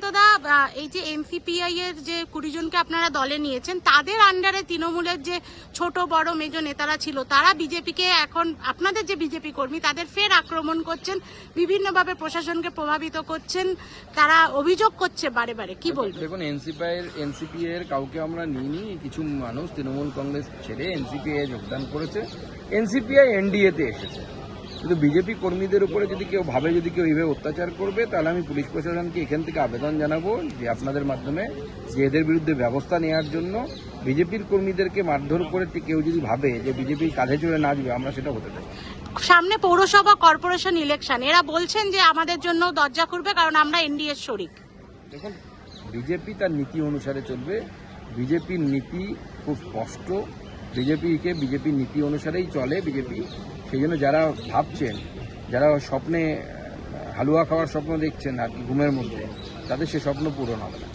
সুকান্তদা, এই যে এনসিপিআই এর যে 20 জনকে আপনারা দলে নিয়েছেন, তাদের আন্ডারে তৃণমূলের যে ছোট বড় মেজো নেতারা ছিল, তারা বিজেপিকে এখন, আপনাদের যে বিজেপি কর্মী, তাদের ফের আক্রমণ করছেন, বিভিন্নভাবে প্রশাসনকে প্রভাবিত করছেন, তারা অভিযোগ করছে বারে বারে, কি বলবেন? দেখুন, এনসিপিআই এর কাউকে আমরা নিইনি। কিছু মানুষ তৃণমূল কংগ্রেস ছেড়ে এনসিপিআই যোগদান করেছে। এনসিপিআই এনডিএ তে এসেছে। কিন্তু বিজেপি কর্মীদের উপরে যদি কেউ ভাবে যদি কেউ এইভাবে অত্যাচার করবে, তাহলে আমি পুলিশ প্রশাসনকে এখান থেকে আবেদন জানাবো যে আপনাদের মাধ্যমে যে এদের বিরুদ্ধে ব্যবস্থা নেওয়ার জন্য। বিজেপির কর্মীদেরকে মারধর করে কেউ যদি ভাবে যে বিজেপির কাঁধে চড়ে নাচবে, আমরা সেটা হতে দেব। সামনে পৌরসভা কর্পোরেশন ইলেকশন, এরা বলছেন যে আমাদের জন্য দরজা খুলবে, কারণ আমরা এনডিএর শরিক। দেখুন, বিজেপি তার নীতি অনুসারে চলবে। বিজেপির নীতি খুব স্পষ্ট। বিজেপির নীতি অনুসারেই চলে বিজেপি। সেই জন্য যারা ভাবছেন, যারা স্বপ্নে হালুয়া খাওয়ার স্বপ্ন দেখছেন আর কি ঘুমের মধ্যে, তাদের সে স্বপ্ন পূরণ হবে না।